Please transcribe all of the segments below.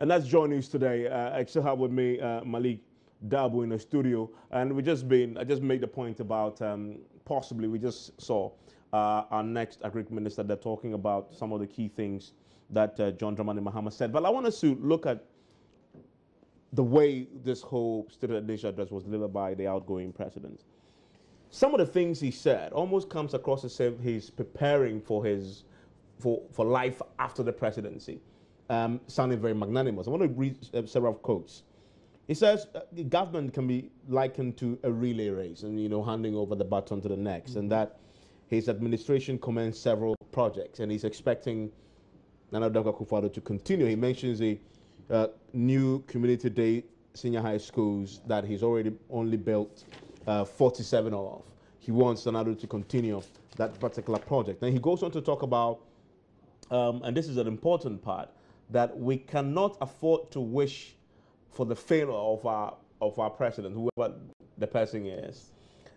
And that's joining us today. I still have with me Malik Dabu in the studio, and I just made the point about possibly we just saw our next agri minister. They're talking about some of the key things that John Dramani Mahama said. But I want us to look at the way this whole State of the Nation address was delivered by the outgoing president. Some of the things he said almost comes across as if he's preparing for for life after the presidency. Sounding very magnanimous. I want to read several quotes. He says the government can be likened to a relay race, and handing over the baton to the next, and that his administration commenced several projects, and he's expecting Akufo Addo to continue. He mentions the new community day senior high schools that he's already only built 47 of. He wants Addo to continue that particular project. And he goes on to talk about, and this is an important part, that we cannot afford to wish for the failure of our president, whoever the person is.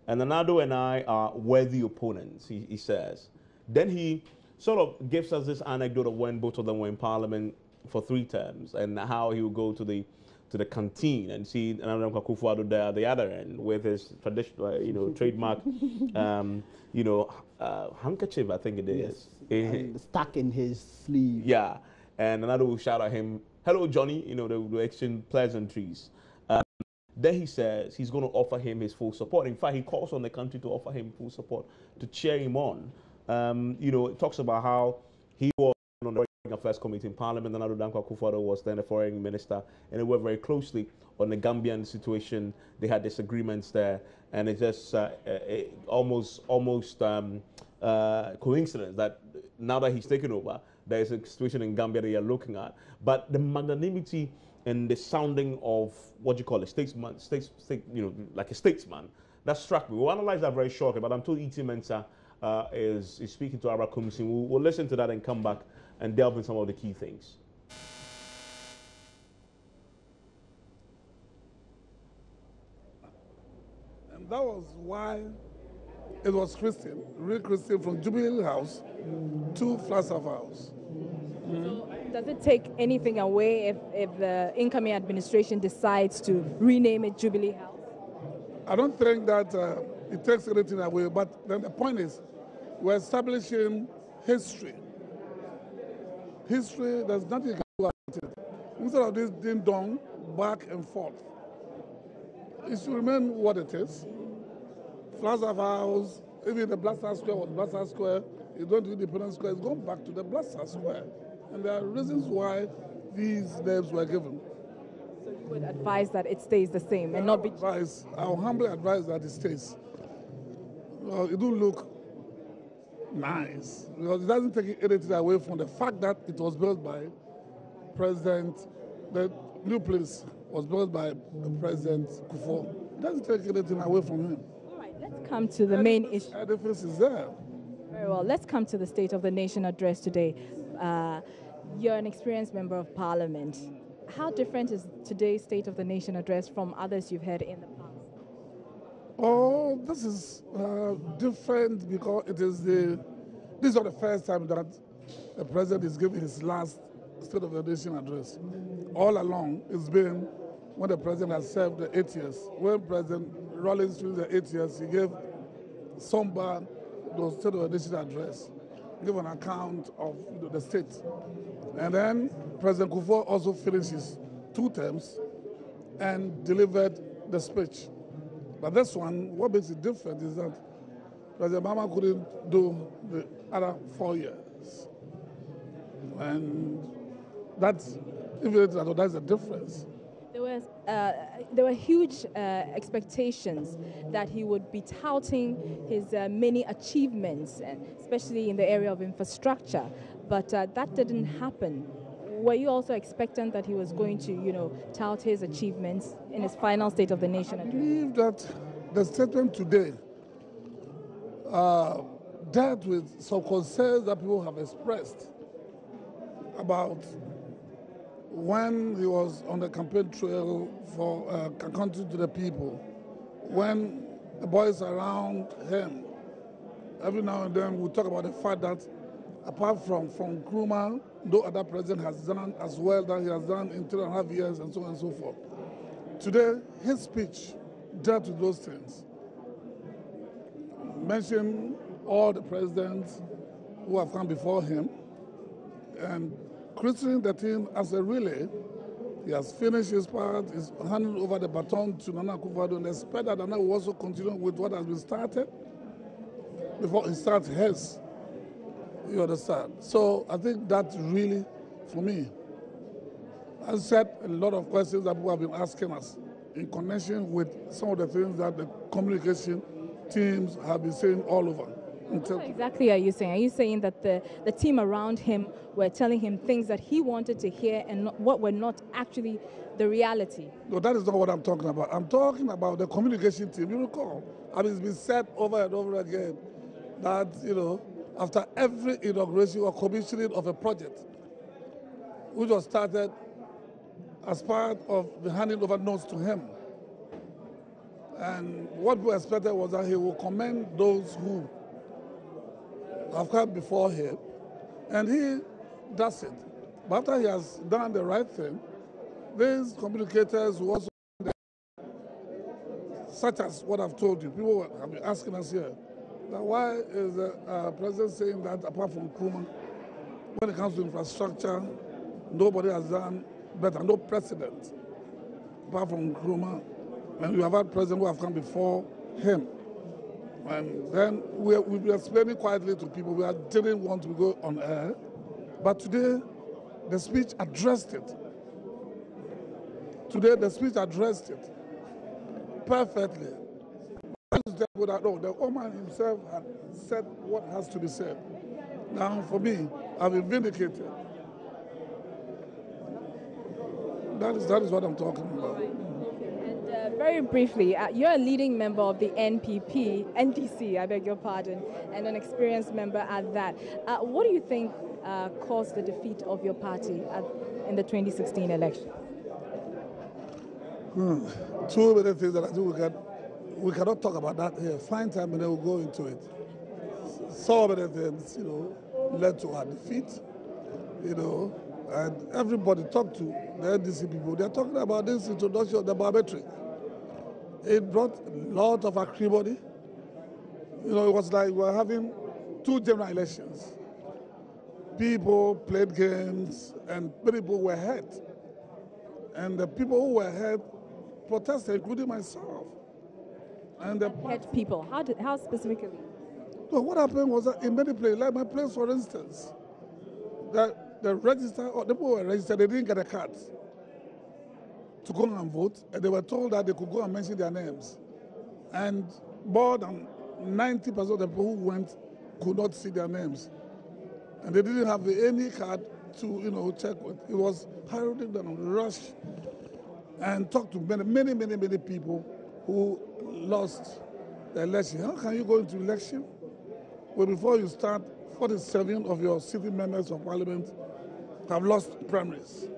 And Addo and I are worthy opponents, he says. Then he sort of gives us this anecdote of when both of them were in parliament for 3 terms, and how he would go to the canteen and see Akufo Addo there at the other end with his traditional, trademark, handkerchief, I think it is. Yes, stuck in his sleeve. Yeah. And another will shout at him, "Hello, Johnny," they exchange pleasantries. Then he says he's going to offer him his full support. In fact, he calls on the country to offer him full support, to cheer him on. It talks about how he was on the Affairs Committee in Parliament, and Akufo Addo was then the foreign minister, and they worked very closely on the Gambian situation. They had disagreements there, and it's just almost coincidence that now that he's taken over, there is a situation in Gambia that you're looking at. But the magnanimity and the sounding of what you call a statesman, like a statesman, that struck me. We'll analyze that very shortly, but I'm told E.T. Mensah is speaking to Abra Kumsin. We'll listen to that and come back and delve in some of the key things. And that was why it was Christian, real Christian, from Jubilee House to Flagstaff House. So does it take anything away if the incoming administration decides to rename it Jubilee House? I don't think that it takes anything away, but then the point is we're establishing history. History, there's nothing you can do about it. Instead of this ding-dong, back and forth, it should remain what it is. Flagstaff House, even the Blaster Square was Blaster Square, it's going to Independence Square, it's going back to the Blaster Square. And there are reasons why these names were given. So you would advise that it stays the same and not be... I'll humbly advise that it stays. Well, it do look nice, because it doesn't take anything away from the fact that it was built by President, the new place was built by President Akufo. It doesn't take anything away from him. All right, let's come to the main issue. The edifice is there. Very well, let's come to the State of the Nation address today. You're an experienced member of Parliament. How different is today's State of the Nation address from others you've heard in the past? Oh, this is different because this is not the first time that the president is giving his last State of the Nation address. All along, it's been when the president has served the 8 years. When President Rawlings finished the 8 years, he gave somber the State of the Nation address, give an account of the state. And then President Akufo also finished his 2 terms and delivered the speech. But this one, what makes it different is that President Mahama couldn't do the other 4 years. And that's the difference. There were huge expectations that he would be touting his many achievements, especially in the area of infrastructure, but that didn't happen. Were you also expectant that he was going to, tout his achievements in his final State of the Nation address? I believe that the statement today dealt with some concerns that people have expressed about when he was on the campaign trail for country to the people, when the boys around him, every now and then we talk about the fact that apart from Nkrumah, no other president has done as well that he has done in 3.5 years, and so on and so forth. Today, his speech dealt with those things. Mentioned all the presidents who have come before him, and christening the team as a relay. He has finished his part, is handing over the baton to Nana Akufo Addo, and expect that Nana will also continue with what has been started before he starts his. You understand? So I think that really, for me, answered a lot of questions that people have been asking us in connection with some of the things that the communication teams have been saying all over. What exactly are you saying? Are you saying that the team around him were telling him things that he wanted to hear and what were not actually the reality? No, that is not what I'm talking about. I'm talking about the communication team. You recall, I mean, it's been said over and over again that, after every inauguration or commissioning of a project, which was started as part of the handing over notes to him, and what we expected was that he will commend those who have come before him, and he does it. But after he has done the right thing, these communicators will also, such as what I've told you, people have been asking us here, that why is the president saying that apart from Nkrumah, when it comes to infrastructure, nobody has done better, no precedent, apart from Nkrumah, and we have had presidents who have come before him. And then we've been explaining quietly to people, we didn't want to go on air, but today the speech addressed it. Today the speech addressed it perfectly. No, the Oman himself had said what has to be said. Now for me, I've been vindicated. That is what I'm talking about. And very briefly, you're a leading member of the NDC, I beg your pardon, and an experienced member at that. What do you think caused the defeat of your party in the 2016 election? Too many things that I think we cannot talk about that here. Find time and then we'll go into it. So many things, led to our defeat, and everybody talked to the NDC people. They're talking about this introduction of the biometric. It brought a lot of acrimony. It was like we were having two general elections. People played games and people were hurt. And the people who were hurt protested, including myself. And the hurt people? How specifically? So what happened was that in many places, like my place, for instance, that the register, or the people who were registered, they didn't get a card to go and vote, and they were told that they could go and mention their names. And more than 90% of the people who went could not see their names. And they didn't have any card to, check with. It was heralded and rushed, and talked to many people who lost the election. How can you go into election? Well, before you start, 47 of your sitting members of parliament have lost primaries.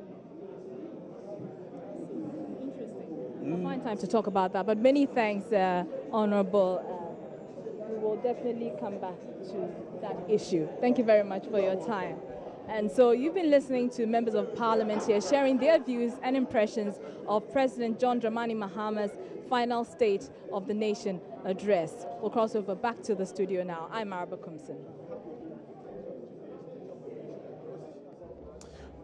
We'll find time to talk about that, but many thanks, Honorable. We will definitely come back to that issue. Thank you very much for your time. And so you've been listening to members of parliament here sharing their views and impressions of President John Dramani Mahama's final State of the Nation address. We'll cross over back to the studio now. I'm Araba Kumson.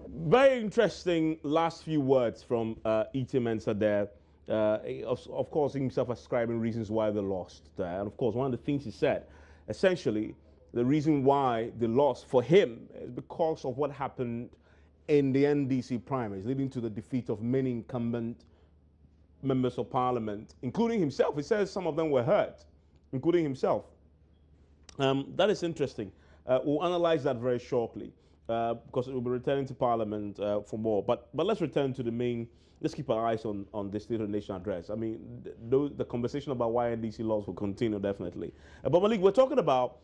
Very interesting last few words from E.T. Mensah there. Of course, himself ascribing reasons why they lost there. And of course, one of the things he said, essentially, the reason why they lost for him is because of what happened in the NDC primaries, leading to the defeat of many incumbent members of parliament, including himself. He says some of them were hurt, including himself. That is interesting. We'll analyze that very shortly because we'll be returning to parliament for more. But let's return to the main. Let's keep our eyes on the State of the Nation address. I mean, the conversation about why NDC laws will continue, definitely. But Malik, we're talking about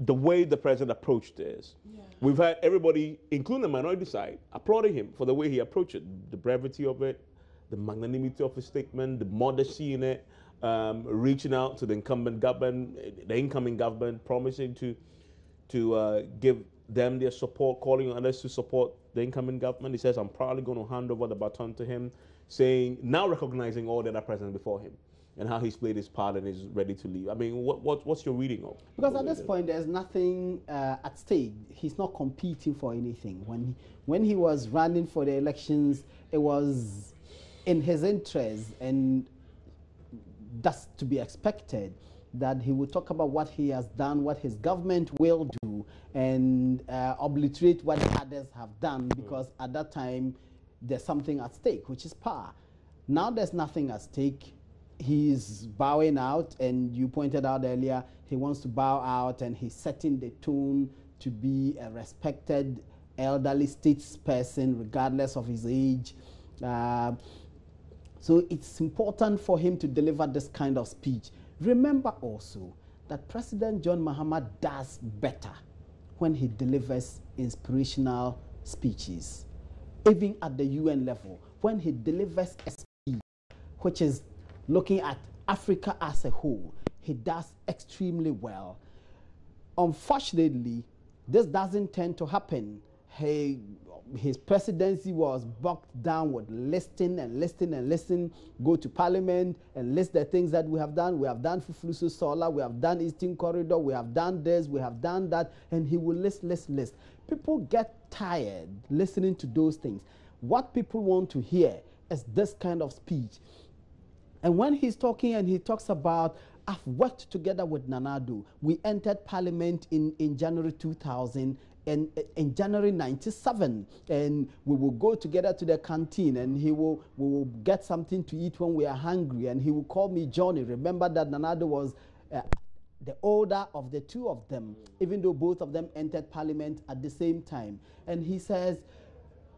the way the president approached this. Yeah. We've had everybody, including the minority side, applauding him for the way he approached it, the brevity of it, the magnanimity of his statement, the modesty in it, reaching out to the incoming government, promising to to give them their support, calling on others to support the incoming government. He says, I'm probably going to hand over the baton to him, saying, now recognizing all the other presidents before him and how he's played his part and is ready to leave. I mean, what's your reading of? Because at this point, there's nothing at stake. He's not competing for anything. When he was running for the elections, it was in his interest, and that's to be expected, that he would talk about what he has done, what his government will do, and obliterate what the others have done, because at that time, there's something at stake, which is power. Now there's nothing at stake. He's bowing out, and you pointed out earlier, he wants to bow out, and he's setting the tone to be a respected elderly statesperson, regardless of his age. So it's important for him to deliver this kind of speech. Remember also that President John Mahama does better when he delivers inspirational speeches, even at the UN level, when he delivers a speech which is looking at Africa as a whole. He does extremely well. Unfortunately, this doesn't tend to happen. His presidency was bogged down with listing and listing and listing. Go to parliament and list the things that we have done. We have done Fufulusu Solar, we have done Eastern Corridor, we have done this, we have done that, and he will list. People get tired listening to those things. What people want to hear is this kind of speech. And when he's talking and he talks about, I've worked together with Nana Addo. We entered parliament in January 2000 and in January 97, and we will go together to the canteen, and we will get something to eat when we are hungry, and he will call me Johnny. Remember that Nana Addo was the older of the two of them, even though both of them entered parliament at the same time. And he says,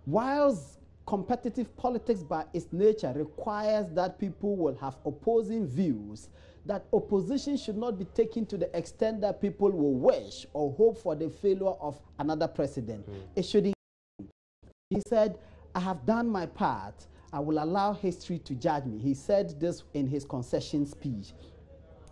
whilst competitive politics by its nature requires that people will have opposing views, that opposition should not be taken to the extent that people will wish or hope for the failure of another president. It shouldn't. He said, I have done my part. I will allow history to judge me. He said this in his concession speech.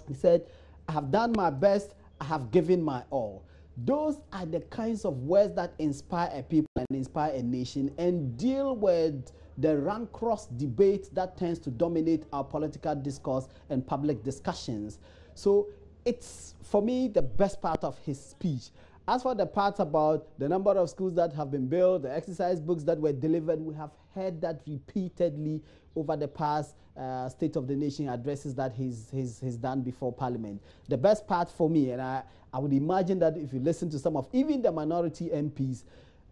He said, I have done my best. I have given my all. Those are the kinds of words that inspire a people and inspire a nation and deal with the rancorous debate that tends to dominate our political discourse and public discussions. So it's, for me, the best part of his speech. As for the part about the number of schools that have been built, the exercise books that were delivered, we have heard that repeatedly over the past State of the Nation addresses that he's done before Parliament. The best part for me, and I would imagine that if you listen to some of even the minority MPs,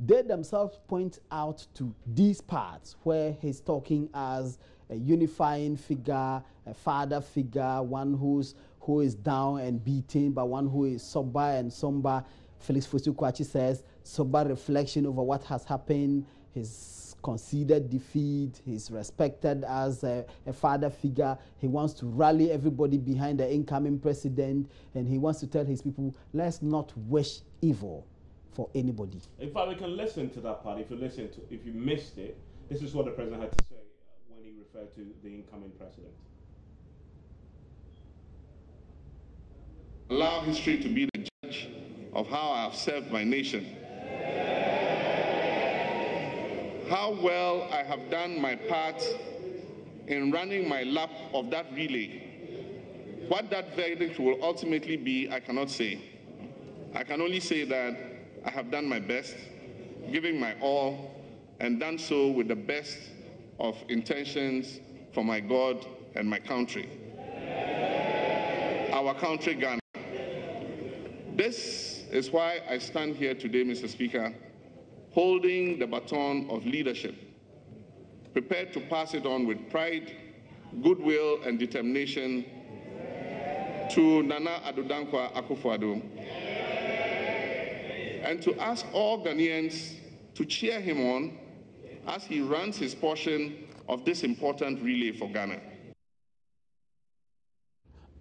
they themselves point out to these parts where he's talking as a unifying figure, a father figure, one who is down and beaten, but one who is sober and somber. Felix Fosu-Kwakye says, sober reflection over what has happened, his conceded defeat, he's respected as a father figure. He wants to rally everybody behind the incoming president, and he wants to tell his people, let's not wish evil for anybody. In fact, we can listen to that part. If you missed it, this is what the president had to say when he referred to the incoming president. Allow history to be the judge of how I have served my nation. How well I have done my part in running my lap of that relay. What that verdict will ultimately be, I cannot say. I can only say that I have done my best, giving my all, and done so with the best of intentions for my God and my country. Our country, Ghana. This is why I stand here today, Mr. Speaker, holding the baton of leadership, prepared to pass it on with pride, goodwill, and determination to Nana Addo Dankwa Akufo Addo, and to ask all Ghanaians to cheer him on as he runs his portion of this important relay for Ghana.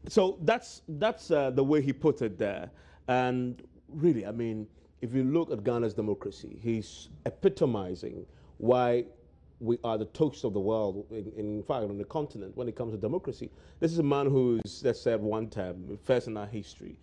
So that's the way he put it there. And really, I mean, if you look at Ghana's democracy, he's epitomizing why we are the toast of the world, in fact, on the continent when it comes to democracy. This is a man who's, let's say, one term, first in our history.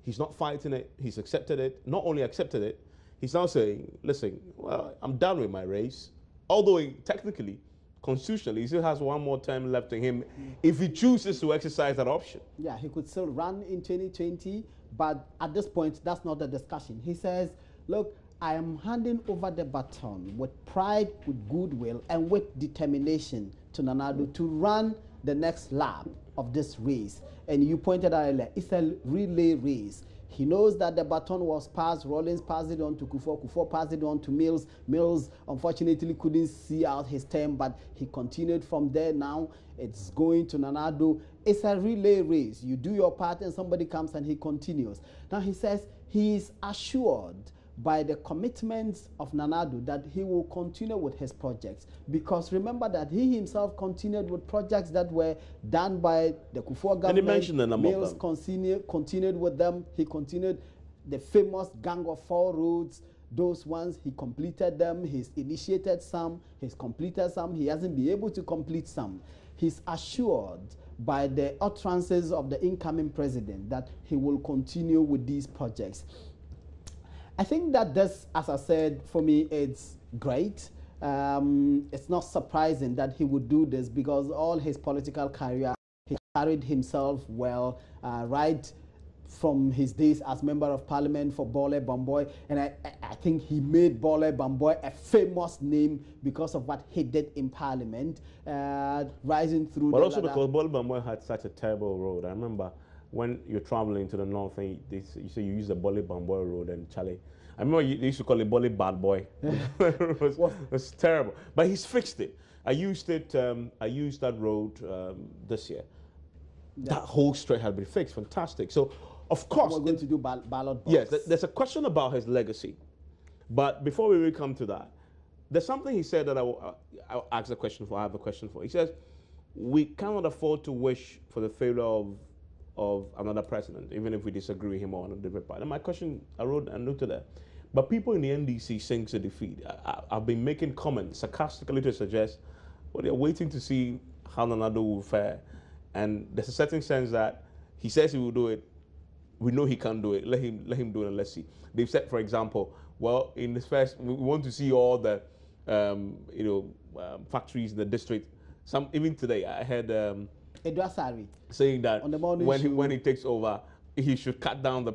He's not fighting it. He's accepted it. Not only accepted it, he's now saying, listen, well, I'm done with my race. Although technically, constitutionally, he still has one more term left in him if he chooses to exercise that option. Yeah, he could still run in 2020, but at this point, that's not the discussion. He says, look, I am handing over the baton with pride, with goodwill, and with determination to Nana Addo to run the next lap of this race. And you pointed out earlier, it's a relay race. He knows that the baton was passed. Rawlings passed it on to Akufo. Akufo passed it on to Mills. Mills, unfortunately, couldn't see out his term, but he continued from there. Now it's going to Nana Addo. It's a relay race. You do your part and somebody comes and he continues. Now he says he is assured by the commitments of Nana Addo that he will continue with his projects. Because remember that he himself continued with projects that were done by the Akufo government. And he mentioned the number Mills of them. continued with them. He continued the famous Gang of Four Roads. Those ones, he completed them. He's initiated some. He's completed some. He hasn't been able to complete some. He's assured by the utterances of the incoming president that he will continue with these projects. I think that this, as I said, for me, it's great. It's not surprising that he would do this because all his political career, he carried himself well, right from his days as member of parliament for Bole Bamboy. And I think he made Bole Bamboy a famous name because of what he did in parliament, rising through But the also ladder. because Bole Bamboy had such a terrible road. I remember when you're traveling to the north and you say you use the Bole Bamboy road and Charlie. I remember they used to call it Bole Bad Boy. it was terrible. But he's fixed it. I used that road this year. Yeah. That whole stretch had been fixed. Fantastic. So, of course, we're going to do ballot box. Yes, there's a question about his legacy. But before we really come to that, there's something he said that I'll ask a question for. I have a question for. He says, we cannot afford to wish for the failure of another president, even if we disagree with him on a different part. And my question, I wrote a note to that. But people in the NDC sings a defeat. I've been making comments sarcastically to suggest, well, they're waiting to see how Nana Addo will fare. And there's a certain sense that he says he will do it. We know he can't do it. Let him do it and let's see. They've said, for example, well, in this first, we want to see all the, factories in the district. Even today, I heard saying that when he takes over, he should cut down the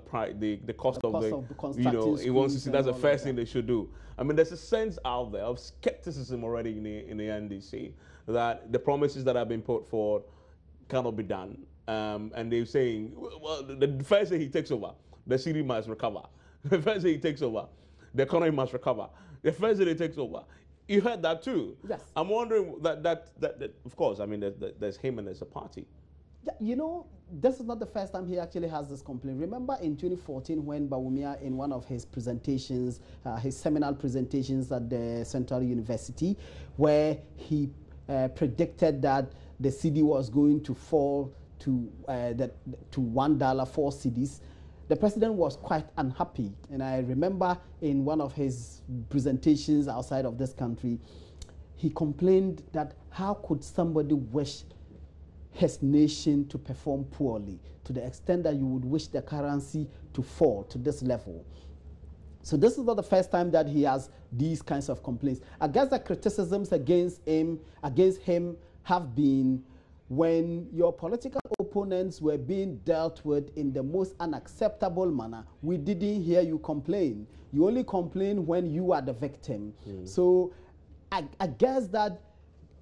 cost of the he wants to see that's the first thing they should do. I mean, there's a sense out there of skepticism already in the NDC that the promises that have been put forward cannot be done. And they're saying, well, the first day he takes over, the city must recover. The first day he takes over, the economy must recover. The first day he takes over, you heard that too. Yes. I'm wondering that of course, I mean, there's him and there's a party. Yeah, you know, this is not the first time he actually has this complaint. Remember in 2014 when Bawumia, in one of his presentations, his seminal presentations at the Central University, where he predicted that the cedi was going to fall to $1, 4 cedis. The president was quite unhappy. And I remember in one of his presentations outside of this country, he complained that how could somebody wish his nation to perform poorly to the extent that you would wish the currency to fall to this level. So this is not the first time that he has these kinds of complaints. I guess the criticisms against him have been when your political opponents were being dealt with in the most unacceptable manner. We didn't hear you complain. You only complain when you are the victim. So I guess that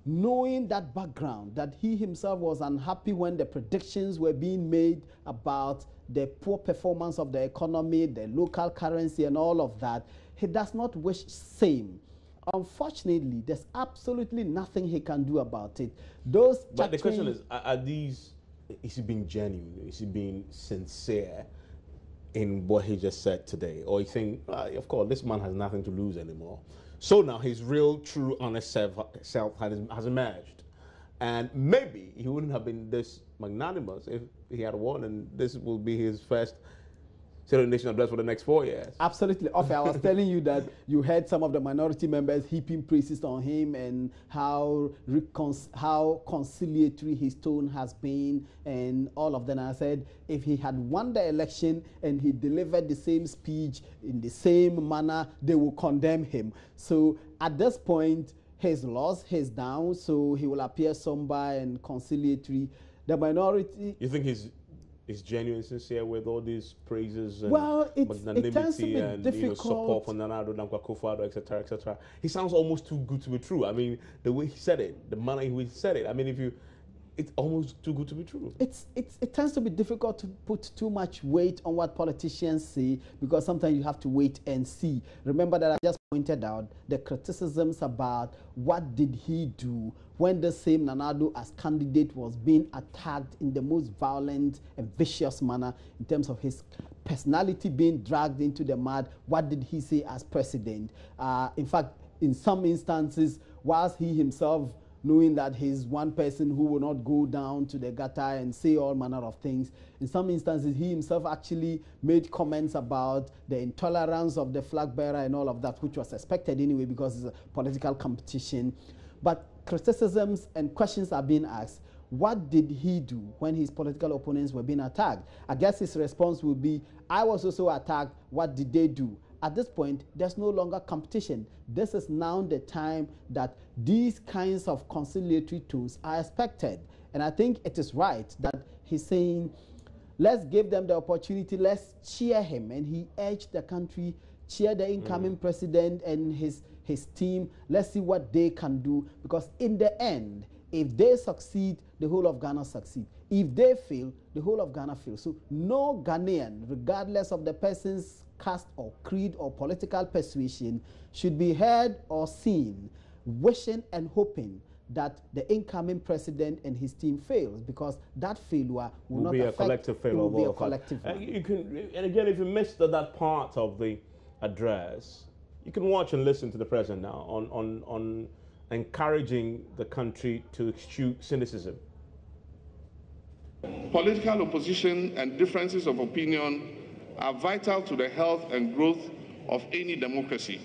knowing that background, that he himself was unhappy when the predictions were being made about the poor performance of the economy, the local currency and all of that, he does not wish same. Unfortunately, there's absolutely nothing he can do about it. But the question is he being genuine? Is he being sincere in what he just said today? Or you think, of course, this man has nothing to lose anymore. So now his real, true, honest self has emerged. And maybe he wouldn't have been this magnanimous if he had won, and this will be his first State of the Nation address for the next 4 years. Absolutely. Okay, I was telling you that you heard some of the minority members heaping praises on him and how conciliatory his tone has been and all of that. And I said if he had won the election and he delivered the same speech in the same manner, they will condemn him. So at this point, he's lost, he's down, so he will appear somber and conciliatory. The minority... You think he's genuine, sincere with all these praises and it tends to be and difficult. Support for Nanado, Akufo Addo, etc., etc. He sounds almost too good to be true. I mean, the way he said it, the manner in which he said it. I mean, it's almost too good to be true. It tends to be difficult to put too much weight on what politicians say because sometimes you have to wait and see. Remember that I just pointed out the criticisms about what did he do when the same Nanado as candidate was being attacked in the most violent and vicious manner in terms of his personality being dragged into the mud. What did he say as president? In fact, in some instances, whilst he himself knowing that he's one person who will not go down to the gutter and say all manner of things. In some instances, he himself actually made comments about the intolerance of the flag bearer and all of that, which was expected anyway because it's a political competition. But criticisms and questions are being asked. What did he do when his political opponents were being attacked? I guess his response would be, I was also attacked. What did they do? At this point, there's no longer competition. This is now the time that these kinds of conciliatory tools are expected. And I think it is right that he's saying, let's give them the opportunity, let's cheer him. And he urged the country, cheer the incoming president and his team. Let's see what they can do. Because in the end, if they succeed, the whole of Ghana succeed. If they fail, the whole of Ghana fails. So no Ghanaian, regardless of the person's caste or creed or political persuasion, should be heard or seen wishing and hoping that the incoming president and his team fails, because that failure will not be affect, a collective failure. It will be a collective one. And again, if you missed that part of the address, you can watch and listen to the president now on encouraging the country to eschew cynicism. Political opposition and differences of opinion are vital to the health and growth of any democracy.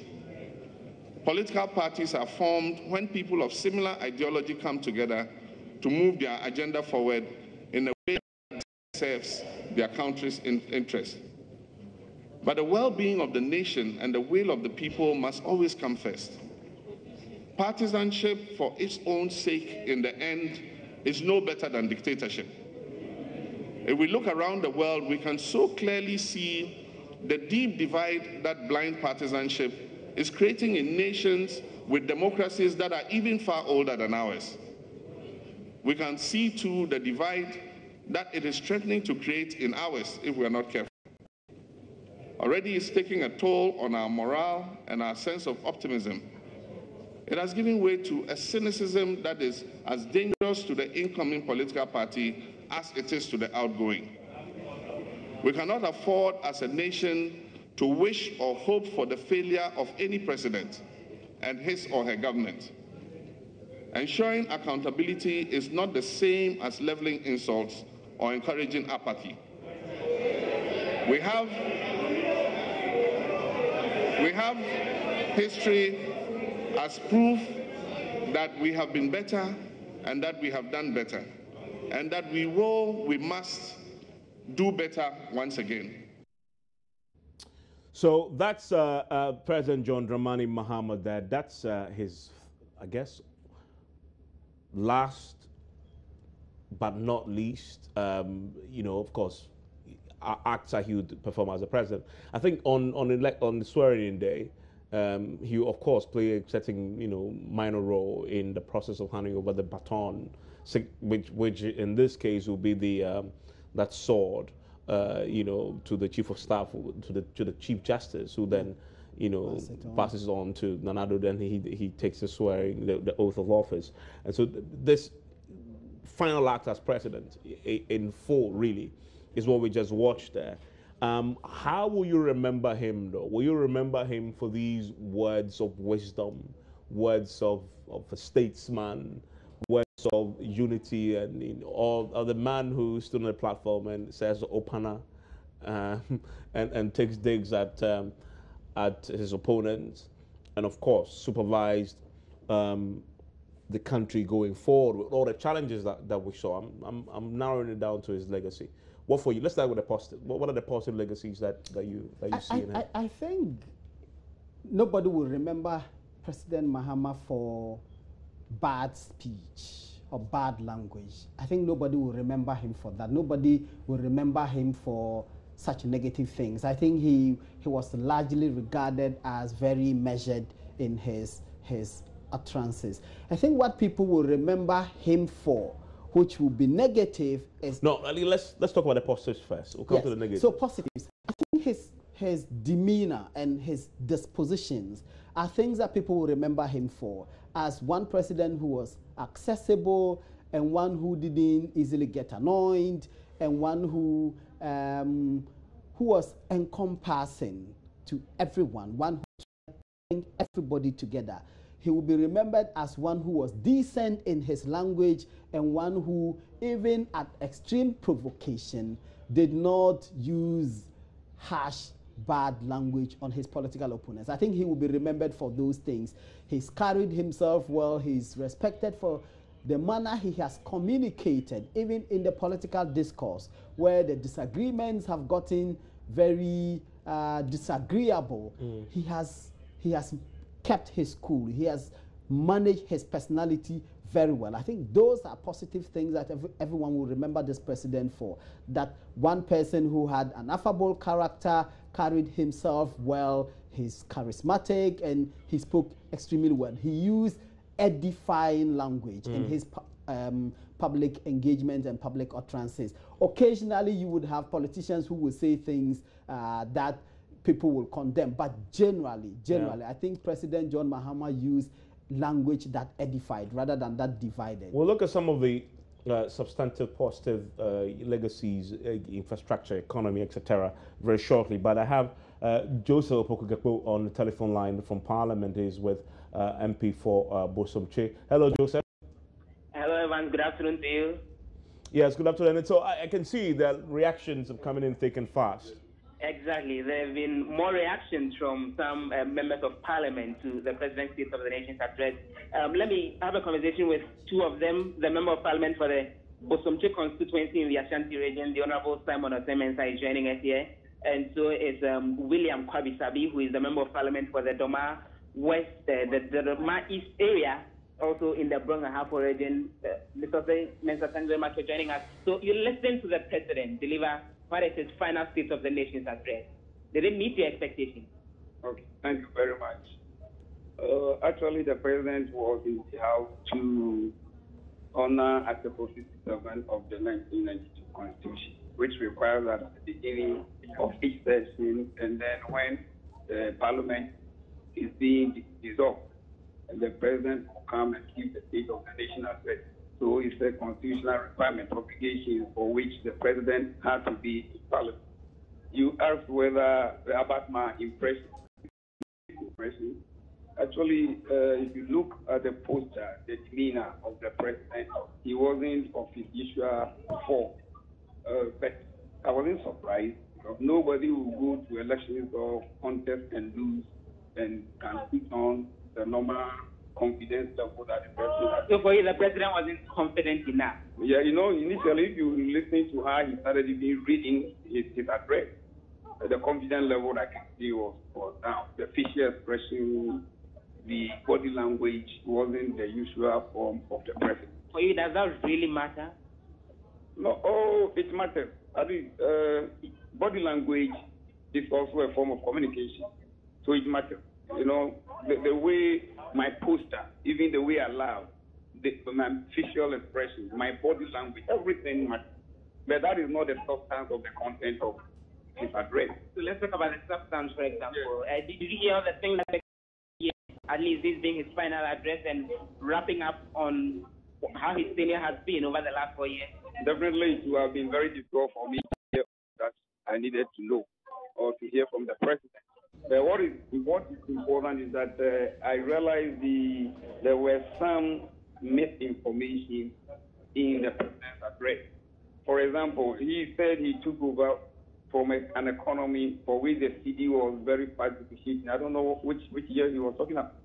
Political parties are formed when people of similar ideology come together to move their agenda forward in a way that serves their country's interest. But the well-being of the nation and the will of the people must always come first. Partisanship for its own sake in the end is no better than dictatorship. If we look around the world, we can so clearly see the deep divide that blind partisanship is creating in nations with democracies that are even far older than ours. We can see too the divide that it is threatening to create in ours if we are not careful. Already it's taking a toll on our morale and our sense of optimism. It has given way to a cynicism that is as dangerous to the incoming political party as it is to the outgoing. We cannot afford as a nation to wish or hope for the failure of any president and his or her government. Ensuring accountability is not the same as leveling insults or encouraging apathy. We have history as proof that we have been better and that we have done better, and that we must do better once again. So that's President John Dramani Mahama there. That's his, I guess, last but not least, of course, acts that he would perform as a president. I think on the swearing-in day, he of course played a certain minor role in the process of handing over the baton, which in this case will be the that sword, to the chief of staff, to the chief justice, who then passes it on to Nanado. Then he takes the swearing, the oath of office, and so this final act as president in full really is what we just watched there. How will you remember him, though? Will you remember him for these words of wisdom, words of a statesman, words of unity, and all the man who stood on the platform and says "Opana," and takes digs at his opponents, and of course supervised the country going forward with all the challenges that we saw. I'm narrowing it down to his legacy. What for you? Let's start with the positive. What are the positive legacies that you see in him? I think nobody will remember President Mahama for bad speech or bad language. I think nobody will remember him for that. Nobody will remember him for such negative things. I think he was largely regarded as very measured in his utterances. I think what people will remember him for, which will be negative, is no. Let's talk about the positives first. We'll come to the negatives. So positives. I think his demeanor and his dispositions are things that people will remember him for, as one president who was accessible and one who didn't easily get annoyed and one who was encompassing to everyone, one who brought everybody together. He will be remembered as one who was decent in his language and one who, even at extreme provocation, did not use harsh, bad language on his political opponents. I think he will be remembered for those things. He's carried himself well. He's respected for the manner he has communicated, even in the political discourse, where the disagreements have gotten very disagreeable. He has kept his cool. He has managed his personality very well. I think those are positive things that everyone will remember this president for. That one person who had an affable character, carried himself well, he's charismatic, and he spoke extremely well. He used edifying language in his public engagement and public utterances. Occasionally, you would have politicians who would say things that people will condemn, but generally, I think President John Mahama used language that edified rather than that divided. We'll look at some of the substantive positive legacies, infrastructure, economy, etc. very shortly, but I have Joseph Opoku-Gakpo on the telephone line from Parliament. He's with MP for Bosomtwe. Hello, Joseph. Hello, everyone. Good afternoon to you. Yes, good afternoon. And so I can see that reactions are coming in thick and fast. Exactly. There have been more reactions from some members of parliament to the President's State of the Nation's address. Let me have a conversation with two of them. The member of parliament for the Bosomtwe constituency in the Ashanti region, the Honorable Simon Osemensa, is joining us here. And so is William Kwabi-Sabi, who is the member of parliament for the Doma West, the Doma East area, also in the Brong-Ahafo region. Mr. Mensa, thank you very much for joining us. So you listen to the president deliver what is his final State of the Nation's address. Did it meet your expectations? Okay, thank you very much. Actually, the president was in the house to honor Article 67 of the 1992 Constitution, which requires that at the beginning of each session, and then when the parliament is being dissolved, and the president will come and give the State of the Nation address. So it's a constitutional requirement, obligation for which the president had to be in parliament. You asked whether about my impression. Actually, if you look at the poster, the demeanor of the president, he wasn't of his usual form. But I wasn't surprised because nobody will go to elections or contest and lose and can put on the normal confidence level that the president has. So for you, the president wasn't confident enough? Yeah, you know, initially, if you listen to how he started even reading his address, the confidence level I can see was down. The facial expression, the body language wasn't the usual form of the president. For you, does that really matter? No, it matters. I mean, body language is also a form of communication, so it matters. You know, the way my poster, even the way I laugh, my facial expression, my body language, everything matters. But that is not the substance of the content of his address. So let's talk about the substance, for example. Yeah. Did you hear the thing that at least this being his final address and wrapping up on how his tenure has been over the last 4 years? Definitely, it would have been very difficult for me to hear that I needed to know or to hear from the president. What is important is that I realized there were some misinformation in the president's address. For example, he said he took over from an economy for which the CD was very fast depreciating. I don't know which year he was talking about.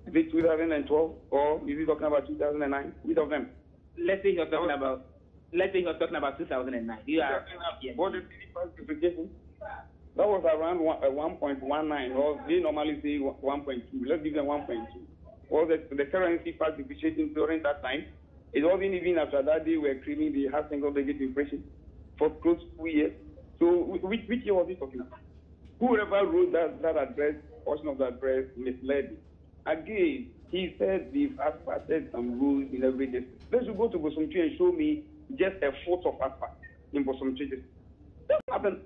Is it 2012 or is he talking about 2009? Which of them? Let's say he was talking about 2009. You are, yes. What is CD fast depreciation? That was around 1.19, or they normally say 1.2. Let's give them 1.2. Was the currency fast depreciating during that time? It wasn't even after that they were claiming they had single-digit inflation for close to 2 years. So which year was he talking about? Whoever wrote that address, portion of the address, misled me. Again, he said they've asphalted some roads in every district. Let's go to Bosomtri and show me just a foot of asphalt in Bosomtri district. That happened.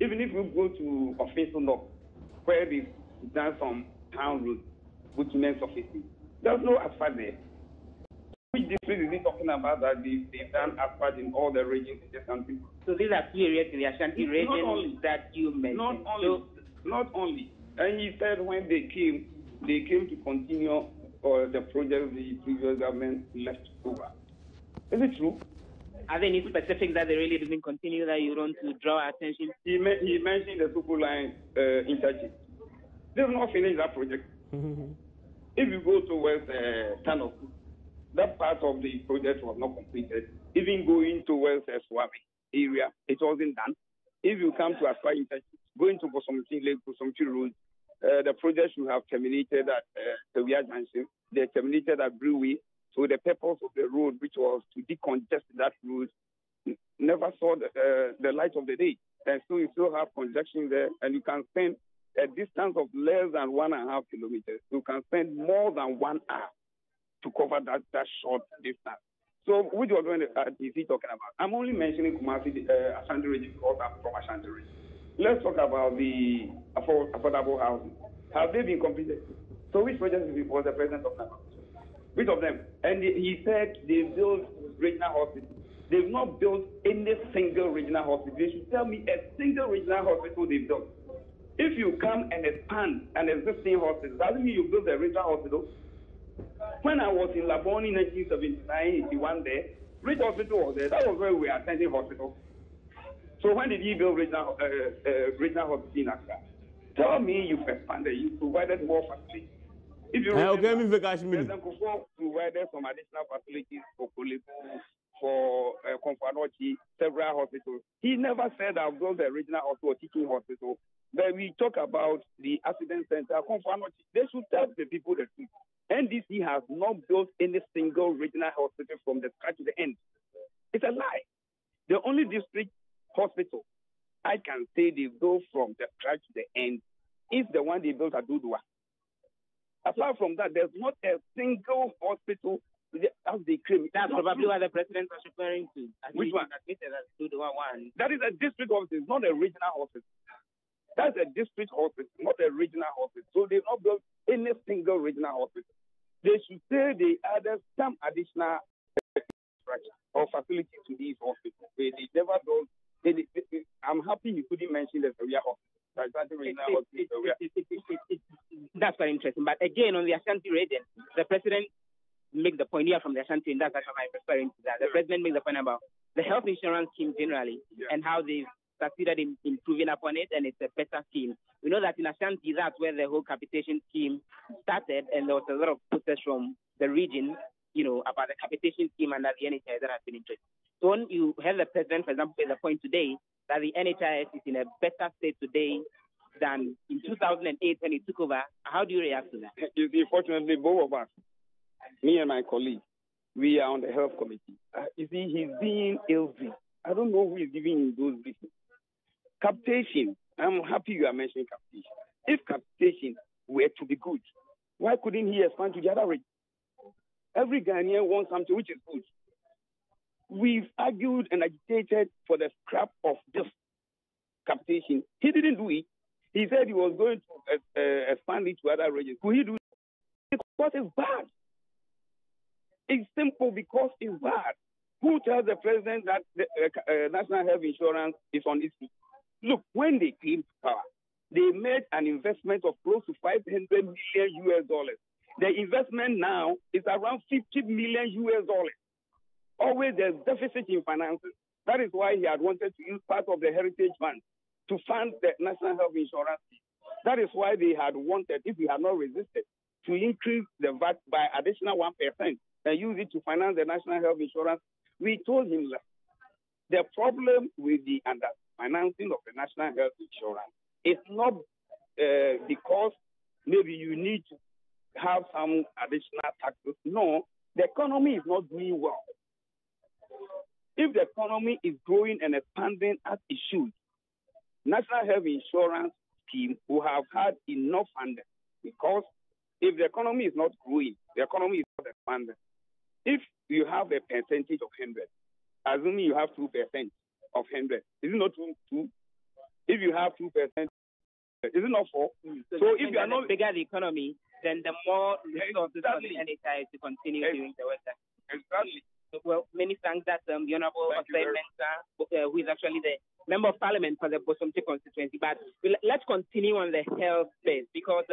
Even if we go to Offiso North, where they've done some town roads, bitumen surfacing, there's no asphalt there. Which district is he talking about that they've done asphalt in all the regions in this country? So these are 2 areas in the Ashanti region that you mentioned. Not only. And he said when they came to continue the projects the previous government left over. Is it true? Are there any specifics that they really didn't continue that you want to draw attention? He mentioned the Suku line interchange. They've not finished that project. If you go towards Tanoku, that part of the project was not completed. Even going towards Swami area, it wasn't done. If you come to Aspa interchange, going to Bosomtri Lake, Bosomtri Road, the project should have terminated at Tewia Junction. They terminated at Brewery. So the purpose of the road, which was to decongest that road, never saw the light of the day. And so you still have congestion there, and you can spend a distance of less than 1.5 kilometers. You can spend more than 1 hour to cover that short distance. So which was going is he talking about? I'm only mentioning Kumasi, Ashanti region, because I'm from Ashanti region. Let's talk about the affordable housing. Have they been completed? So which project was the president talking about? Which of them? And he said they built regional hospitals. They've not built any single regional hospital. They should tell me a single regional hospital they've built. If you come and expand an existing hospital, doesn't mean you build a regional hospital. When I was in Labone in 1979-81 there, Ridge Hospital was there. That was where we were attending hospital. So when did he build regional hospital in Accra? Tell me you've expanded, you provided more facilities. If you remember, President Akufo provided some additional facilities for Kolebu, for Konfanochi, several hospitals. He never said I've built a regional hospital or teaching hospital. But we talk about the accident center, Konfanochi. They should tell the people the truth. NDC has not built any single regional hospital from the start to the end. It's a lie. The only district hospital I can say they built from the start to the end is the one they built at Dudua. Apart from that, there's not a single hospital as they claim. That's probably what the president was referring to. Which one? One. That is a district hospital, not a regional hospital. That's a district hospital, not a regional hospital. So they've not built any single regional hospital. They should say they added some additional infrastructure or facility to these hospitals. They never built. I'm happy you couldn't mention the area hospital. That's very interesting. But again, on the Ashanti region, the president make the point here from the Ashanti, and that's what I'm referring to that. The president makes the point about the health insurance scheme generally and how they've succeeded in improving upon it, and it's a better scheme. We know that in Ashanti, that's where the whole capitation scheme started, and there was a lot of protest from the region, about the capitation scheme and that the NHIS that has been interested. So when you have the president, for example, make the point today that the NHIS is in a better state today than in 2008 when he took over, how do you react to that? You see, fortunately, both of us, me and my colleague, we are on the health committee. You see, he's being ill-briefed. I don't know who is giving him those briefings. Capitation, I'm happy you are mentioning capitation. If capitation were to be good, why couldn't he expand to the other region? Every Ghanaian wants something which is good. We've argued and agitated for the scrap of this capitation. He didn't do it. He said he was going to expand it to other regions. Could he do it? Because it's bad. It's simple because it's bad. Who tells the president that the national health insurance is on its feet? Look, when they came to power, they made an investment of close to $500 million. The investment now is around $50 million. Always there's deficit in finances. That is why he had wanted to use part of the heritage fund to fund the national health insurance scheme. That is why they had wanted, if we had not resisted, to increase the VAT by additional 1% and use it to finance the national health insurance. We told him that the problem with the financing of the national health insurance is not because maybe you need to have some additional taxes. No, the economy is not doing well. If the economy is growing and expanding as it should, national health insurance scheme will have had enough funding, because if the economy is not growing, the economy is not expanding. If you have a percentage of 100, assuming you have 2% of 100, is it not 2? If you have 2%, is it not 4? So if you are not bigger the economy, then the more resources for the NHI to continue doing the work. Exactly. Well, many thanks that the Honorable Mensah, who is actually the Member of Parliament for the Bosomte constituency. But let's continue on the health space, because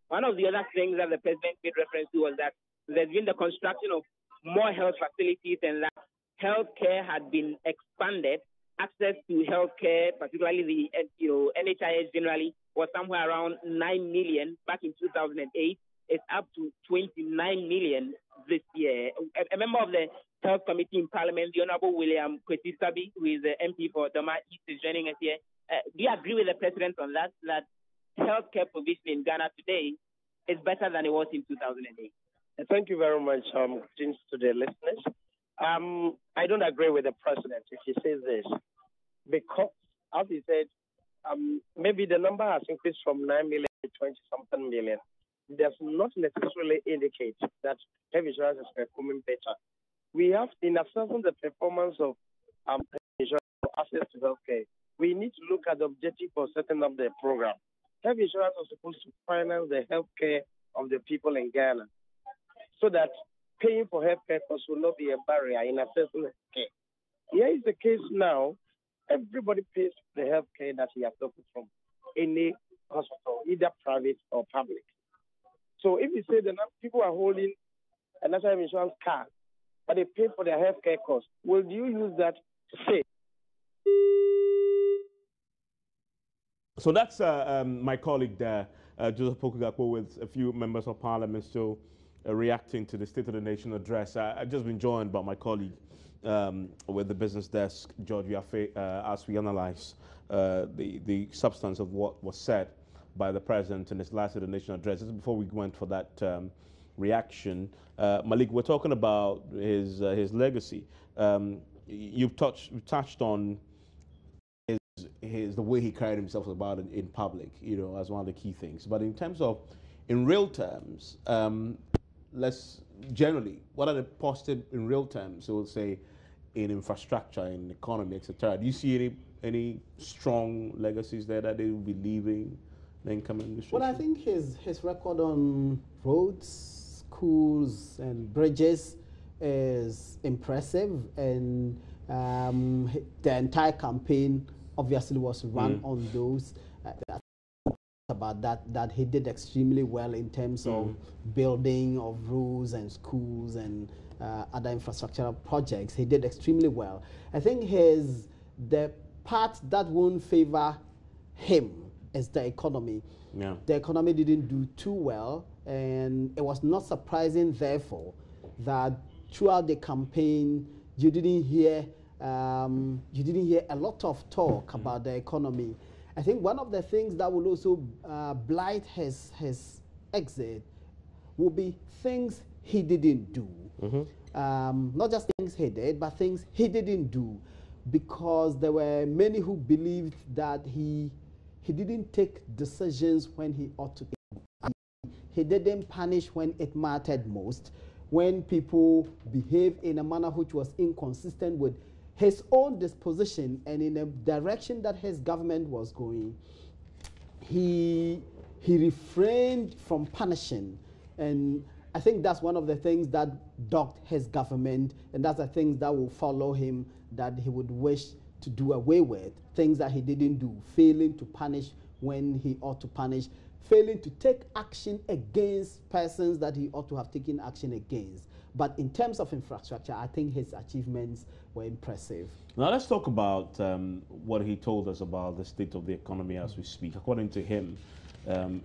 one of the other things that the President made reference to was that there's been the construction of more health facilities, and that healthcare had been expanded. Access to healthcare, particularly the NHIS generally, was somewhere around 9 million back in 2008. It's up to 29 million this year. A member of the Health Committee in Parliament, the Honorable William Kwesi-Sabi, who is the MP for Doma East, is joining us here. Do you agree with the President on that healthcare provision in Ghana today is better than it was in 2008? Thank you very much, greetings to the listeners. I don't agree with the President if he says this, because, as he said, maybe the number has increased from 9 million to 20-something million. Does not necessarily indicate that health insurance is performing better. We have, in assessing the performance of insurance for access to healthcare, we need to look at the objective for setting up the program. Health insurance is supposed to finance the healthcare of the people in Ghana, so that paying for healthcare costs will not be a barrier in accessing healthcare. Here is the case now. Everybody pays the healthcare that he has gotten from any hospital, either private or public. So if you say that people are holding a national insurance card, but they pay for their healthcare costs, will you use that to say? So that's my colleague there, Joseph Pokugapo, with a few members of Parliament still reacting to the State of the Nation address. I've just been joined by my colleague with the business desk, George Viafe, as we analyze the substance of what was said by the President in his last State of the Nation address. Just before we went for that reaction, Malik, we're talking about his legacy. You've touched on the way he carried himself about it in public, as one of the key things. But in terms of, in real terms, generally, what are the positive in real terms? So we'll say in infrastructure, in economy, etc. Do you see any strong legacies there that they will be leaving the incoming administration? Well, I think his record on roads, schools, and bridges is impressive, and the entire campaign obviously was run on those. About that he did extremely well in terms of building of roads and schools and other infrastructural projects. He did extremely well. I think the part that won't favor him is the economy. Yeah. The economy didn't do too well, and it was not surprising, therefore, that throughout the campaign you didn't hear a lot of talk about the economy. I think one of the things that will also blight his exit will be things he didn't do. Not just things he did, but things he didn't do, because there were many who believed that he didn't take decisions when he ought to. He didn't punish when it mattered most, when people behaved in a manner which was inconsistent with his own disposition and in a direction that his government was going. He refrained from punishing, and I think that's one of the things that dogged his government, and that's the things that will follow him, that he would wish to do away with, things that he didn't do, failing to punish when he ought to punish, failing to take action against persons that he ought to have taken action against. But in terms of infrastructure, I think his achievements were impressive. Now let's talk about what he told us about the state of the economy as we speak. According to him,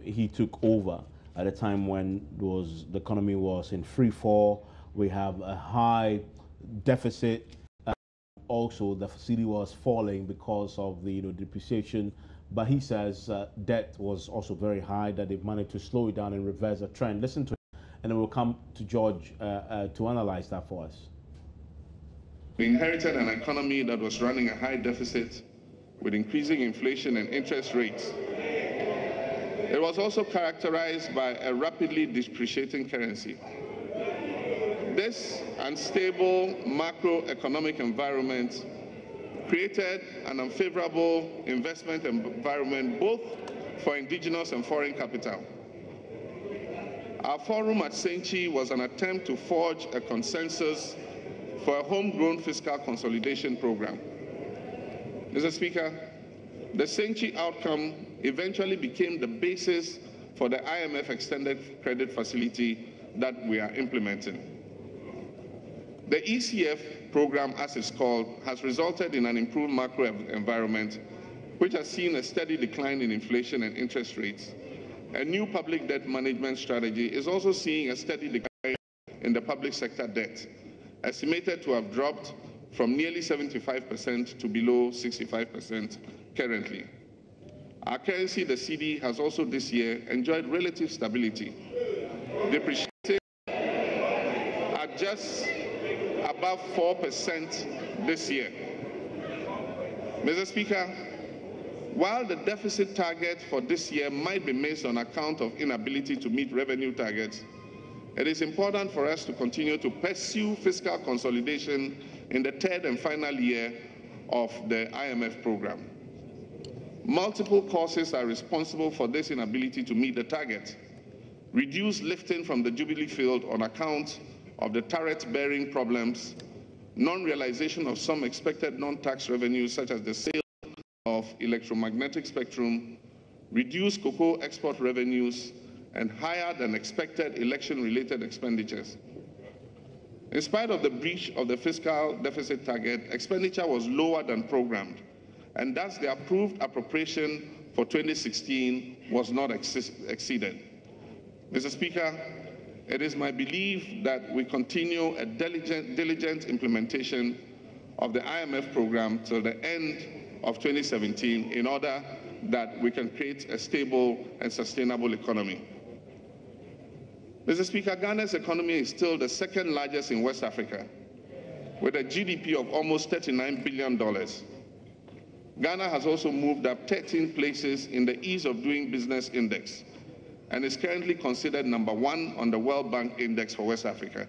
he took over at a time when the economy was in free fall. We have a high deficit. Also, the city was falling because of the depreciation. But he says debt was also very high, that they've managed to slow it down and reverse the trend. Listen to him, and then we'll come to George to analyze that for us. We inherited an economy that was running a high deficit with increasing inflation and interest rates. It was also characterized by a rapidly depreciating currency. This unstable macroeconomic environment created an unfavorable investment environment both for indigenous and foreign capital. Our forum at Senchi was an attempt to forge a consensus for a homegrown fiscal consolidation program. Mr. Speaker, the Senchi outcome eventually became the basis for the IMF extended credit facility that we are implementing. The ECF program, as it's called, has resulted in an improved macro environment, which has seen a steady decline in inflation and interest rates. A new public debt management strategy is also seeing a steady decline in the public sector debt, estimated to have dropped from nearly 75% to below 65% currently. Our currency, the CD, has also this year enjoyed relative stability, depreciating at just above 4% this year. Mr. Speaker, while the deficit target for this year might be missed on account of inability to meet revenue targets, it is important for us to continue to pursue fiscal consolidation in the third and final year of the IMF program. Multiple causes are responsible for this inability to meet the target. Reduced lifting from the Jubilee field on account of the turret-bearing problems, non-realization of some expected non-tax revenues such as the sale of electromagnetic spectrum, reduced cocoa export revenues, and higher than expected election-related expenditures. In spite of the breach of the fiscal deficit target, expenditure was lower than programmed, and thus the approved appropriation for 2016 was not exceeded. Mr. Speaker, it is my belief that we continue a diligent implementation of the IMF program till the end of 2017 in order that we can create a stable and sustainable economy. Mr. Speaker, Ghana's economy is still the second largest in West Africa, with a GDP of almost $39 billion. Ghana has also moved up 13 places in the Ease of Doing Business Index, and is currently considered #1 on the World Bank Index for West Africa.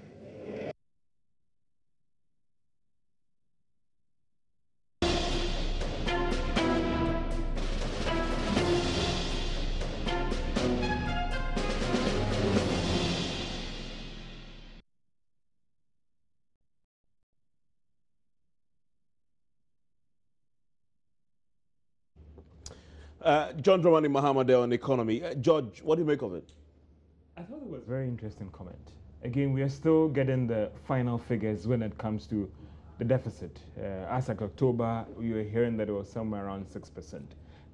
John Dramani Mahama there on economy. George, what do you make of it? I thought it was a very interesting comment. Again, we are still getting the final figures when it comes to the deficit. As of October, we were hearing that it was somewhere around 6%.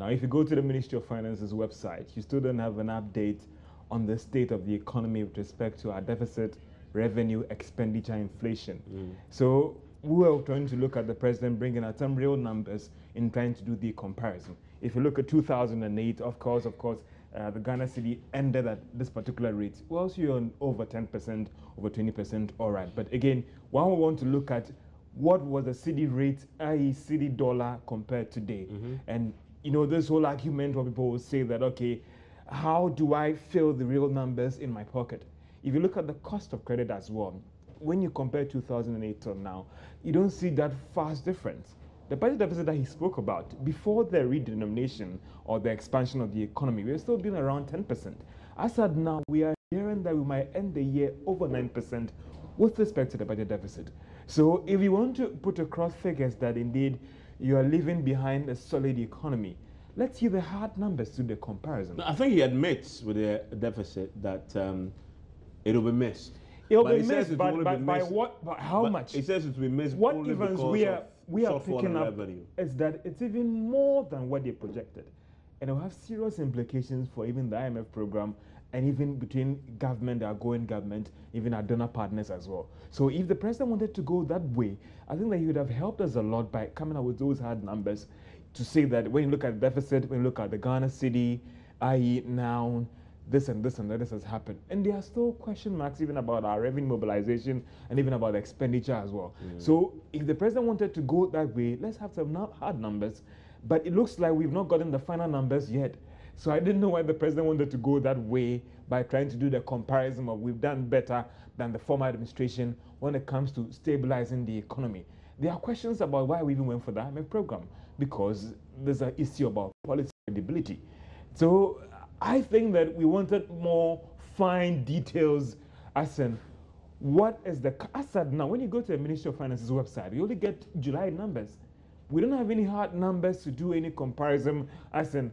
Now, if you go to the Ministry of Finance's website, you still don't have an update on the state of the economy with respect to our deficit, revenue, expenditure, inflation. So we were trying to look at the president bringing out some real numbers in trying to do the comparison. If you look at 2008, of course, the Ghana cedi ended at this particular rate. Well, so you're on over 10%, over 20%, all right. But again, one we want to look at what was the cedi rate, i.e. cedi dollar compared today. And, you know, this whole argument where people will say that, okay, how do I feel the real numbers in my pocket? If you look at the cost of credit as well, when you compare 2008 to now, you don't see that fast difference. The budget deficit that he spoke about, before the redenomination or the expansion of the economy, we're still being around 10%. As at now, we are hearing that we might end the year over 9% with respect to the budget deficit. So if you want to put across figures that indeed you are leaving behind a solid economy, let's see the hard numbers to the comparison. I think he admits with the deficit that it will be missed. It'll But be it says missed, it will only but be by missed. what? By how But much? It says it will be missed What only events because we of are shortfall picking in up revenue. is that it's even more than what they projected, and it will have serious implications for even the IMF program and even between government, our outgoing government, even our donor partners as well. So if the president wanted to go that way, I think that he would have helped us a lot by coming up with those hard numbers to say that when you look at the deficit, when you look at the Ghana cedi, i.e. now, this and this and that has happened. And there are still question marks even about our revenue mobilization and even about the expenditure as well. So if the president wanted to go that way, let's have some hard numbers. But it looks like we've not gotten the final numbers yet. So I didn't know why the president wanted to go that way by trying to do the comparison of we've done better than the former administration when it comes to stabilizing the economy. There are questions about why we even went for the IMF program, because there's an issue about policy credibility. So I think that we wanted more fine details as in what is the asset now. When you go to the Ministry of Finance's website, you only get July numbers. We don't have any hard numbers to do any comparison as in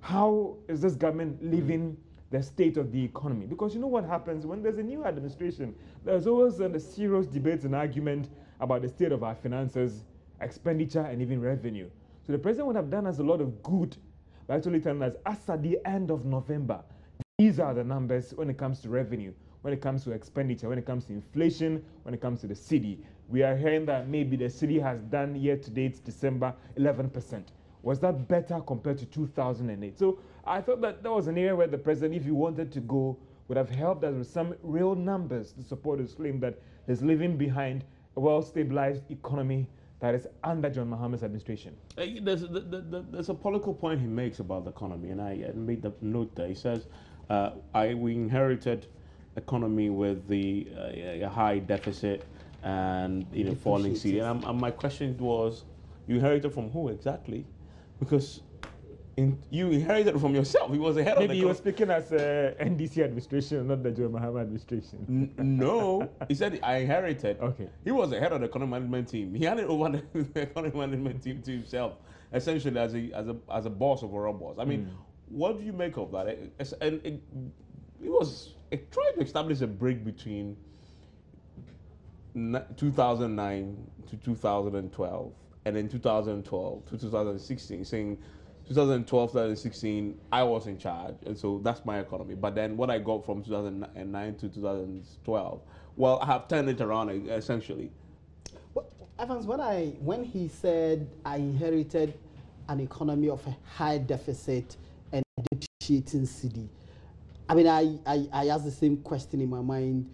how is this government living the state of the economy? Because you know what happens when there's a new administration, there's always a serious debate and argument about the state of our finances, expenditure, and even revenue. So the president would have done us a lot of good by actually telling us, as at the end of November, these are the numbers when it comes to revenue, when it comes to expenditure, when it comes to inflation, when it comes to the cedi. We are hearing that maybe the cedi has done year-to-date December 11%. Was that better compared to 2008? So I thought that that was an area where the president, if he wanted to go, would have helped us with some real numbers to support his claim that he's living behind a well-stabilized economy that is under John Mahama's administration. There's a political point he makes about the economy, and I made the note there. He says, we inherited economy with a high deficit and falling cedi. And my question was, you inherited from who exactly? Because you inherited it from yourself. He was the head of the Maybe he was speaking as NDC administration, not the John Mahama administration. No, he said I inherited. Okay. He was the head of the economic management team. He handed over the economic management team to himself, essentially as a boss, overall boss. I mean, what do you make of that? It was trying to establish a break between 2009 to 2012, and then 2012 to 2016, saying 2012, 2016, I was in charge, and so that's my economy. But then what I got from 2009 to 2012, well, I have turned it around essentially. Well, Evans, when he said I inherited an economy of a high deficit and depreciating cedi, I mean, I asked the same question in my mind.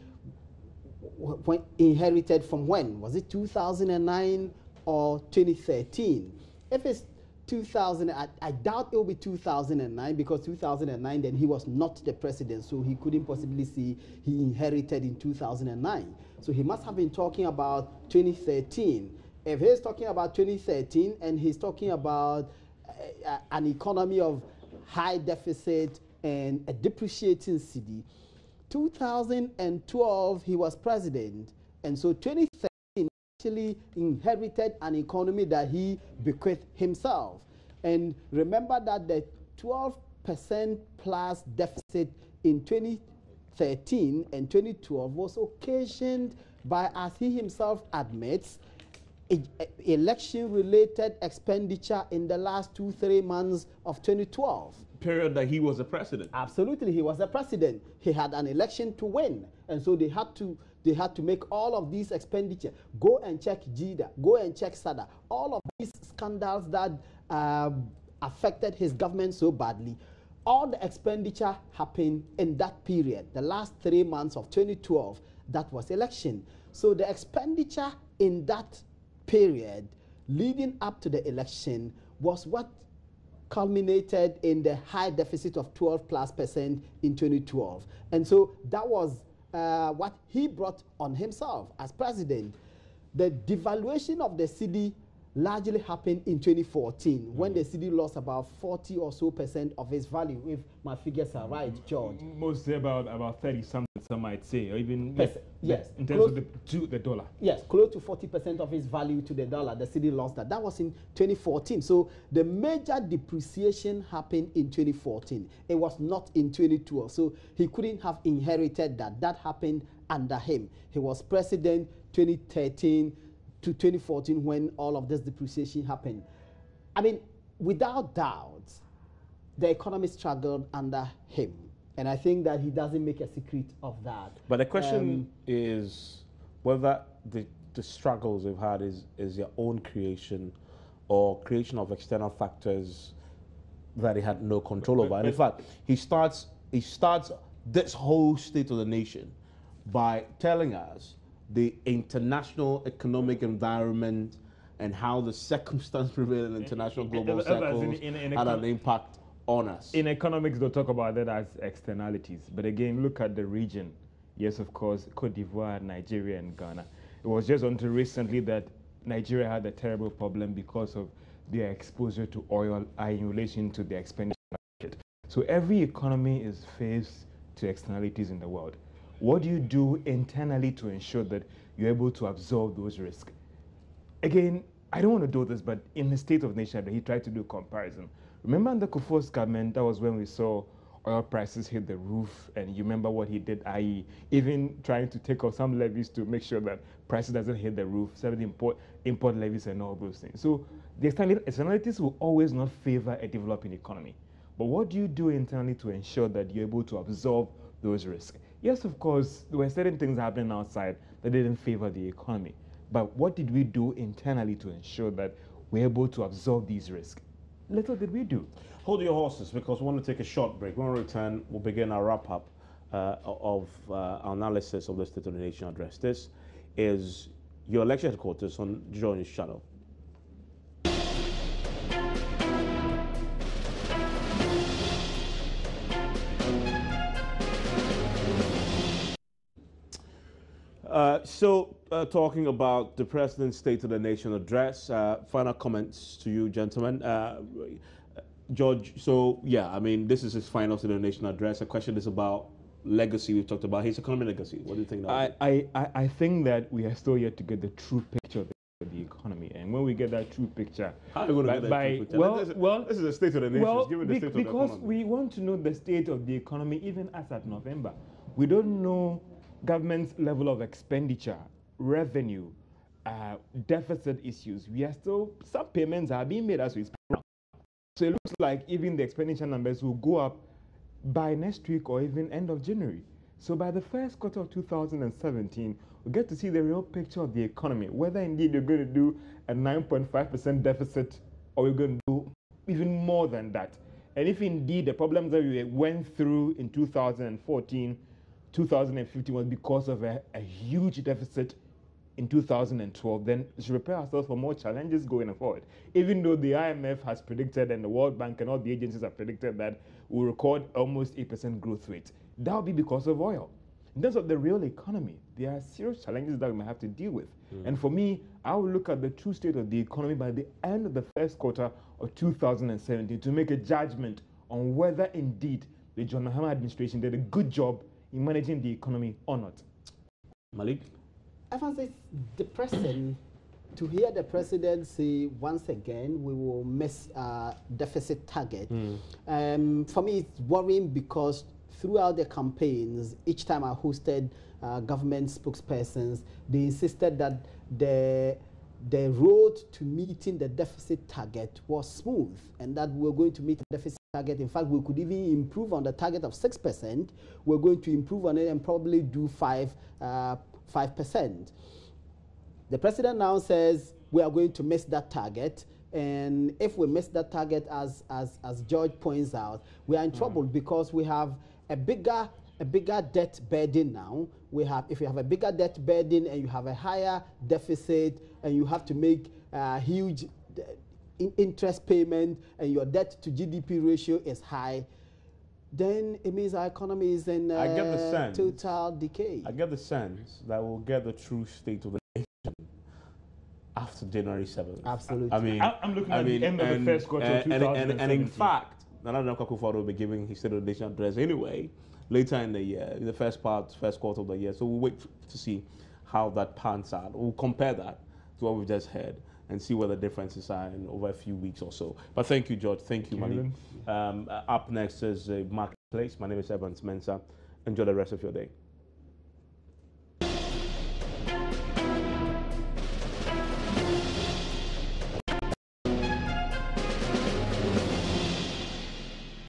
When inherited from when? Was it 2009 or 2013? If it's 2000, I doubt it will be 2009, because 2009 then he was not the president, so he couldn't possibly see he inherited in 2009. So he must have been talking about 2013. If he's talking about 2013 and he's talking about an economy of high deficit and a depreciating cedi, 2012 he was president, and so 2013 actually inherited an economy that he bequeathed himself. And remember that the 12% plus deficit in 2013 and 2012 was occasioned by, as he himself admits, election-related expenditure in the last 2-3 months of 2012. Period that he was a president. Absolutely, he was a president. He had an election to win, and so they had to make all of these expenditure. Go and check JIDA, go and check SADA. All of these scandals that affected his government so badly, all the expenditure happened in that period, the last 3 months of 2012, that was election. So the expenditure in that period leading up to the election was what culminated in the high deficit of 12+% in 2012. And so that was what he brought on himself as president. The devaluation of the cedi largely happened in 2014, when the cedi lost about 40% or so of its value, if my figures are right, George. Mostly about 30 something, some might say, or even yes, in terms of the dollar. Yes, close to 40% of its value to the dollar. The cedi lost that. That was in 2014. So the major depreciation happened in 2014. It was not in 2012. So he couldn't have inherited that. That happened under him. He was president 2013 to 2014 when all of this depreciation happened. I mean, without doubt, the economy struggled under him. And I think that he doesn't make a secret of that. But the question is whether the struggles they've had is their own creation or creation of external factors that he had no control over. And in fact, he starts this whole State of the Nation by telling us the international economic environment and how the circumstance prevailing in international global circles had an impact on us. In economics, they'll talk about that as externalities. But again, look at the region. Yes, of course, Cote d'Ivoire, Nigeria, and Ghana. It was just until recently that Nigeria had a terrible problem because of their exposure to oil in relation to their expenditure market. So every economy is faced to externalities in the world. What do you do internally to ensure that you're able to absorb those risks? Again, I don't want to do this, but in the State of the Nation, he tried to do a comparison. Remember under Akufo's government, that was when we saw oil prices hit the roof, and you remember what he did, i.e. even trying to take off some levies to make sure that prices doesn't hit the roof, some import levies and all those things. So the externalities will always not favor a developing economy. But what do you do internally to ensure that you're able to absorb those risks? Yes, of course, there were certain things happening outside that didn't favor the economy. But what did we do internally to ensure that we're able to absorb these risks? Little did we do. Hold your horses, because we want to take a short break. When we return, we'll begin our wrap-up of our analysis of the State of the Nation address. This is your election headquarters on Joy News Channel. Talking about the President's State of the Nation address, final comments to you, gentlemen. George, so yeah, I mean, this is his final State of the Nation address. The question is about legacy. We've talked about his economic legacy. What do you think? I think that we are still yet to get the true picture of the economy. And when we get that true picture, how are we going to get that true picture? This is the State of the Nation. Well, Give it the state of the economy. Because we want to know the state of the economy even as at November. We don't know government's level of expenditure, revenue, deficit issues. We are still, some payments are being made as we speak now. So it looks like even the expenditure numbers will go up by next week or even end of January. So by the first quarter of 2017, we'll get to see the real picture of the economy, whether indeed you're going to do a 9.5% deficit or you're going to do even more than that. And if indeed the problems that we went through in 2014, 2015 was because of a huge deficit in 2012, then we should prepare ourselves for more challenges going forward. Even though the IMF has predicted and the World Bank and all the agencies have predicted that we'll record almost 8% growth rate, that will be because of oil. In terms of the real economy, there are serious challenges that we might have to deal with. And for me, I will look at the true state of the economy by the end of the first quarter of 2017 to make a judgment on whether indeed the John Mahama administration did a good job in managing the economy or not. Malik? I find it depressing to hear the president say once again we will miss deficit target. For me, it's worrying because throughout the campaigns, each time I hosted government spokespersons, they insisted that the road to meeting the deficit target was smooth and that we're going to meet the deficit target. In fact, we could even improve on the target of 6%. We're going to improve on it and probably do 5%. The president now says we are going to miss that target, and if we miss that target, as George points out, we are in trouble because we have a bigger debt burden now. If you have a bigger debt burden and you have a higher deficit and you have to make a huge interest payment and your debt to GDP ratio is high, then it means our economy is in total decay. I get the sense that we'll get the true state of the nation after January 7th. Absolutely. I mean, I'm looking at the end of the first quarter of 2017. And in fact, Nana Akufo Addo will be giving his State of the Nation address anyway, later in the year, in the first quarter of the year. So we'll wait to see how that pans out. We'll compare that to what we've just heard and see what the differences are in over a few weeks or so. But thank you, George. Thank you, Malik. Up next is Marketplace. My name is Evans Mensah. Enjoy the rest of your day.